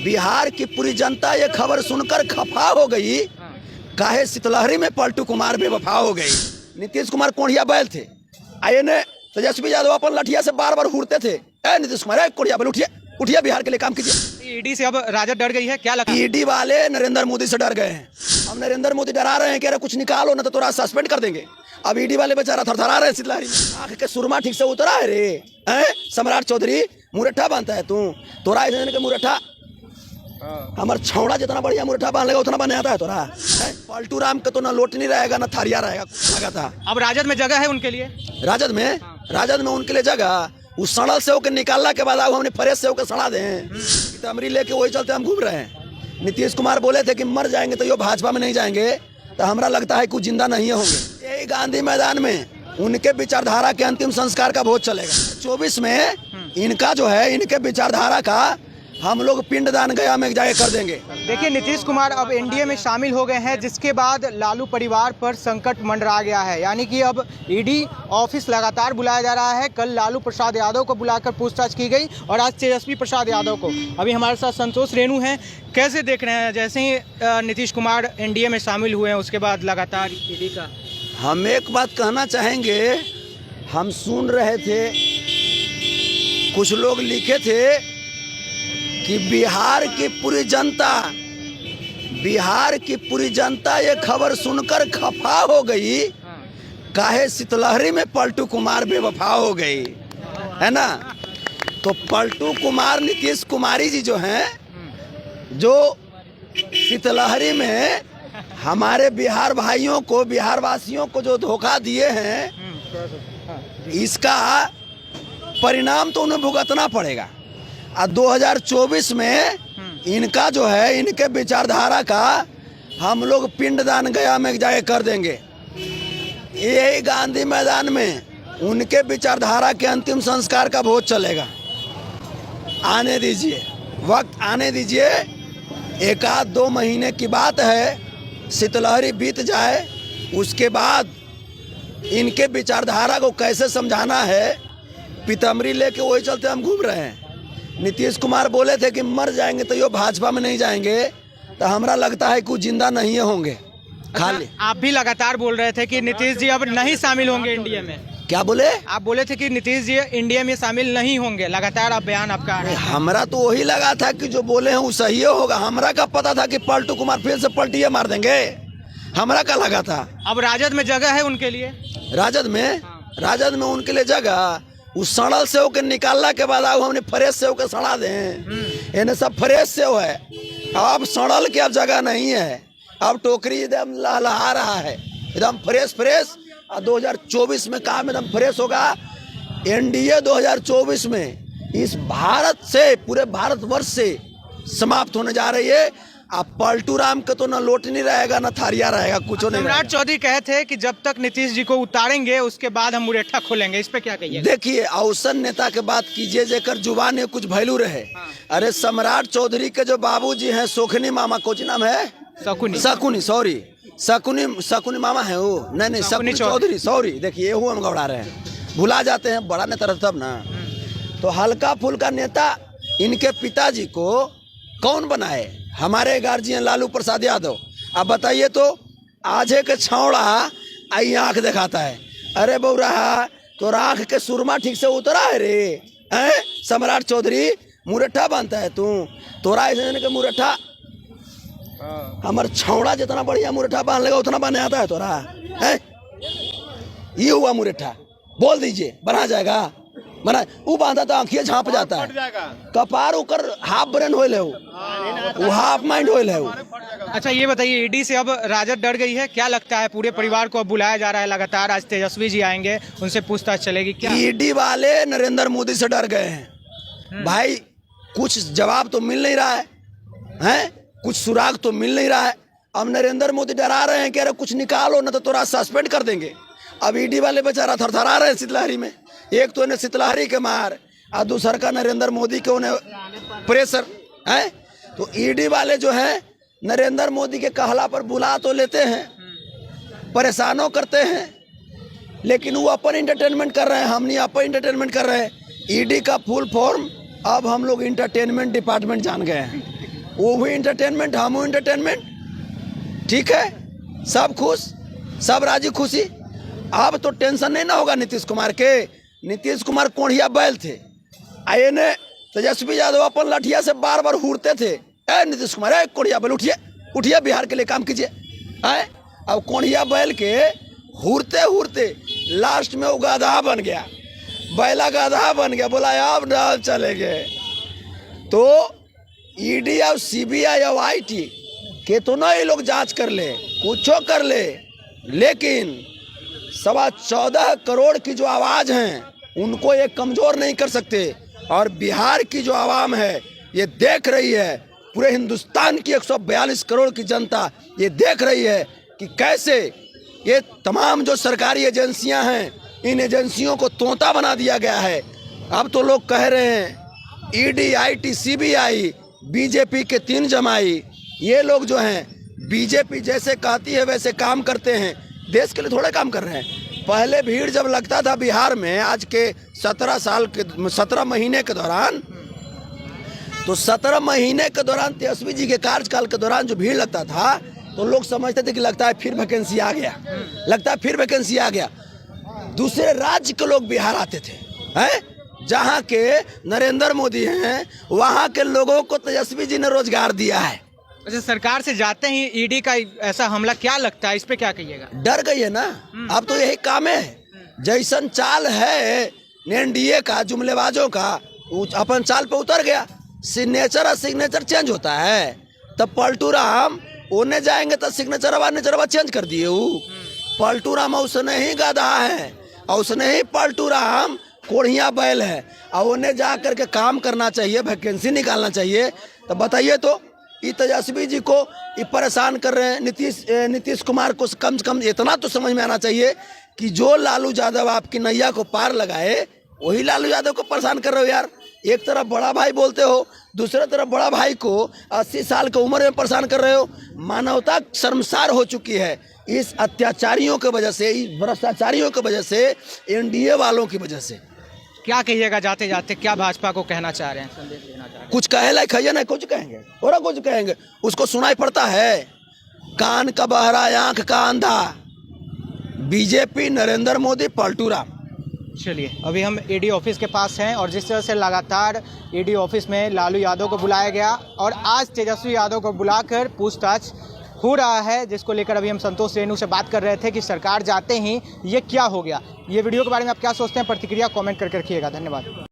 बिहार की पूरी जनता ये खबर सुनकर खफा हो गई, काहे शीतलहरी में पलटू कुमार बेवफा हो गई। नीतीश कुमार कोढ़िया बैल थे, आए ने तेजस्वी यादव अपन लठिया से बार बार हुड़ते थे। नीतीश कुमार कोढ़िया बैल उठिए उठिए, बिहार के लिए काम कीजिए। ईडी से अब राजद डर गई है, क्या लगता है? ईडी वाले नरेंद्र मोदी से डर गए हैं। अब नरेंद्र मोदी डरा रहे हैं कि अरे कुछ निकालो ना तो तोरा सस्पेंड कर देंगे। अब ईडी वाले बेचारा थरथरा रहे हैं शीतलहरी में। आंख के सुरमा ठीक से उतरा है रे, हैं सम्राट चौधरी मुरट्ठा बांधता है तू, तोरा के मुरट्ठा हमार छौड़ा जितना बढ़िया मुरट्ठा बांध लेगा उतना बने आता है तोरा। पलटू राम का तो ना लोटनी रहेगा ना थारिया रहेगा था। अब राजद में जगह है उनके लिए? राजद में उनके लिए जगह, उस सड़ल से होकर निकालने के बाद अब हमने फ्रेश से होकर सड़ा दें तमरी लेके, वही चलते हम घूम रहे हैं। नीतीश कुमार बोले थे कि मर जाएंगे तो ये भाजपा में नहीं जाएंगे, तो हमरा लगता है कुछ जिंदा नहीं होंगे। यही गांधी मैदान में उनके विचारधारा के अंतिम संस्कार का भोज चलेगा। 24 में इनका जो है, इनके विचारधारा का हम लोग पिंडदान गया में जाके कर देंगे। देखिए नीतीश कुमार अब एनडीए में शामिल हो गए हैं, जिसके बाद लालू परिवार पर संकट मंडरा गया है। यानी कि अब ईडी ऑफिस लगातार बुलाया जा रहा है। कल लालू प्रसाद यादव को बुलाकर पूछताछ की गई और आज तेजस्वी प्रसाद यादव को। अभी हमारे साथ संतोष रेणु हैं। कैसे देख रहे हैं, जैसे ही नीतीश कुमार एनडीए में शामिल हुए हैं उसके बाद लगातार ईडी का? हम एक बात कहना चाहेंगे, हम सुन रहे थे कुछ लोग लिखे थे कि बिहार की पूरी जनता ये खबर सुनकर खफा हो गई, काहे शीतलहरी में पलटू कुमार बेवफा हो गई, है ना। तो पलटू कुमार नीतीश कुमारी जी जो हैं, जो शीतलहरी में हमारे बिहार भाइयों को, बिहार वासियों को जो धोखा दिए हैं, इसका परिणाम तो उन्हें भुगतना पड़ेगा। 2024 में इनका जो है, इनके विचारधारा का हम लोग पिंडदान गया में जाके कर देंगे। यही गांधी मैदान में उनके विचारधारा के अंतिम संस्कार का भोज चलेगा। आने दीजिए, वक्त आने दीजिए, 1-2 महीने की बात है, शीतलहरी बीत जाए, उसके बाद इनके विचारधारा को कैसे समझाना है, पितमरी लेके वही चलते हम घूम रहे हैं। नीतीश कुमार बोले थे कि मर जाएंगे तो ये भाजपा में नहीं जाएंगे, तो हमरा लगता है कुछ जिंदा नहीं होंगे खाली। आप भी लगातार बोल रहे थे कि नीतीश जी अब नहीं शामिल होंगे एनडीए में। क्या बोले? आप बोले थे कि नीतीश जी एनडीए में शामिल नहीं होंगे, लगातार आप बयान आपका आ रहा है। हमरा तो वही लगा था कि जो बोले हैं वो सही होगा। हमरा का पता था कि पलटू कुमार फिर से पलटिया मार देंगे, हमरा का लगा था। अब राजद में जगह है उनके लिए? राजद में उनके लिए जगह, उस सड़ल से होकर निकालने के बाद अब हमने फ्रेश से होकर सड़ा दें। इन्हें सब फ्रेश से है, अब सड़ल की अब जगह नहीं है। अब टोकरी एकदम लहलहा रहा है, एकदम फ्रेश। और 2024 में काम एकदम फ्रेश होगा। एनडीए 2024 में इस भारत से, पूरे भारतवर्ष से समाप्त होने जा रही है। अब पलटू राम का तो ना लोटनी रहेगा ना थारिया रहेगा, कुछ नहीं। सम्राट चौधरी कहे थे कि जब तक नीतीश जी को उतारेंगे उसके बाद हम मुरेठा खोलेंगे, इस पे क्या कहिए? देखिए, अवसन नेता के बात कीजिए जेकर जुबान में कुछ वैल्यू रहे। अरे सम्राट चौधरी के जो बाबूजी हैं, सोखनी मामा, कुछ नाम है, शकुनी मामा है वो, नहीं शकुनी चौधरी, सॉरी। देखिए वो हम गौड़ा रहे हैं, भुला जाते हैं, बड़ा नेता रहता तब ना। तो हल्का फुल्का नेता इनके पिताजी को कौन बनाए? हमारे गार्जियन लालू प्रसाद यादव। अब बताइए तो, आजे के छौड़ा आई आंख दिखाता है। अरे बौरा, तो आंख के सुरमा ठीक से उतरा है रे, हैं सम्राट चौधरी मुरट्ठा बांधता है तू, तोरा के मुरट्ठा हमार छौड़ा जितना बढ़िया मुरट्ठा बांध लेगा उतना बने आता है तोरा, हैं? ये हुआ मुरट्ठा, बोल दीजिए बना जाएगा, बना। वो बांधा तो आंखिया झाँप जाता है, कपार उकर हाफ ब्रेन होल है, वो हाफ माइंड होल है वो। अच्छा ये बताइए, ईडी से अब राजद डर गई है, क्या लगता है? पूरे परिवार को अब बुलाया जा रहा है लगातार, आज तेजस्वी जी आएंगे, उनसे पूछताछ चलेगी क्या? ईडी वाले नरेंद्र मोदी से डर गए हैं भाई। कुछ जवाब तो मिल नहीं रहा है, हैं? कुछ सुराग तो मिल नहीं रहा है। अब नरेंद्र मोदी डरा रहे हैं कि अरे कुछ निकालो ना तो तोरा सस्पेंड कर देंगे। अब ईडी वाले बेचारा थरथरा रहे हैं शीतलहरी में। एक तो इन्हें शीतलहरी के मार, और दूसरा का नरेंद्र मोदी के उन्हें प्रेशर है। तो ईडी वाले जो हैं नरेंद्र मोदी के कहला पर बुला तो लेते हैं, परेशानों करते हैं, लेकिन वो अपन इंटरटेनमेंट कर रहे हैं, हम नहीं अपन इंटरटेनमेंट कर रहे हैं। ईडी का फुल फॉर्म अब हम लोग इंटरटेनमेंट डिपार्टमेंट जान गए हैं। वो भी इंटरटेनमेंट, हम इंटरटेनमेंट, ठीक है, सब खुश, सब राजी खुशी। अब तो टेंशन नहीं ना होगा नीतीश कुमार के। नीतीश कुमार कोढ़िया बैल थे, आए ने तेजस्वी यादव अपन लाठिया से बार बार हुरते थे, ए नीतीश कुमार, ए कोढ़िया बैल उठिए, उठिए, बिहार के लिए काम कीजिए। आए अब कोढ़िया बैल के हुरते हुरते लास्ट में वो गधा बन गया, बैला गधा बन गया, बोला अब ना चलेंगे। तो ईडी और सीबीआई और आईटी के तो ना ये लोग जांच कर ले, कुछो कर ले, लेकिन 14.25 करोड़ की जो आवाज़ हैं उनको ये कमज़ोर नहीं कर सकते। और बिहार की जो आवाम है ये देख रही है, पूरे हिंदुस्तान की 142 करोड़ की जनता ये देख रही है कि कैसे ये तमाम जो सरकारी एजेंसियां हैं, इन एजेंसियों को तोता बना दिया गया है। अब तो लोग कह रहे हैं ईडी, आईटी, सीबीआई, बीजेपी के 3 जमाई, ये लोग जो हैं बीजेपी जैसे कहती है वैसे काम करते हैं, देश के लिए थोड़ा काम कर रहे हैं। पहले भीड़ जब लगता था बिहार में, आज के 17 महीने के दौरान, तो 17 महीने के दौरान तेजस्वी जी के कार्यकाल के दौरान जो भीड़ लगता था तो लोग समझते थे कि लगता है फिर वैकेंसी आ गया, लगता है फिर वैकेंसी आ गया। दूसरे राज्य के लोग बिहार आते थे, हैं, जहाँ के नरेंद्र मोदी हैं वहाँ के लोगों को तेजस्वी जी ने रोजगार दिया है। अच्छा, सरकार से जाते ही ईडी का ऐसा हमला क्या लगता है, इस पे क्या कहिएगा? डर गई है ना, अब तो यही काम है। जैसन चाल है एनडीए का, जुमलेबाजों का, अपन चाल पे उतर गया। सिग्नेचर चेंज होता है, तब पलटू राम ओने जाएंगे तो सिग्नेचर चेंज कर दिए। पलटू राम उसने ही गधा है, और उसने ही पलटू राम कोढ़िया बैल है, और उन्हें जा करके काम करना चाहिए, वैकेंसी निकालना चाहिए। तो बताइए, तो ये तेजस्वी जी को ये परेशान कर रहे हैं। नीतीश कुमार को कम से कम इतना तो समझ में आना चाहिए कि जो लालू यादव आपकी नैया को पार लगाए, वही लालू यादव को परेशान कर रहे हो यार। एक तरफ बड़ा भाई बोलते हो, दूसरे तरफ बड़ा भाई को 80 साल की उम्र में परेशान कर रहे हो। मानवता शर्मसार हो चुकी है इस अत्याचारियों की वजह से, इस भ्रष्टाचारियों की वजह से, एनडीए वालों की वजह से। क्या कहिएगा जाते जाते, क्या भाजपा को कहना चाह रहे हैं, संदेश देना चाह रहे हैं? कुछ कहे लायक है नहीं, कुछ कहेंगे और कुछ कहेंगे, उसको सुनाई पड़ता है। कान का बहरा, आंख का अंधा, बीजेपी, नरेंद्र मोदी, पलटू राम। चलिए, अभी हम ईडी ऑफिस के पास हैं और जिस तरह से लगातार ईडी ऑफिस में लालू यादव को बुलाया गया और आज तेजस्वी यादव को बुलाकर पूछताछ हो रहा है, जिसको लेकर अभी हम संतोष रेणु से बात कर रहे थे कि सरकार जाते ही ये क्या हो गया। ये वीडियो के बारे में आप क्या सोचते हैं, प्रतिक्रिया कमेंट करके रखिएगा। धन्यवाद।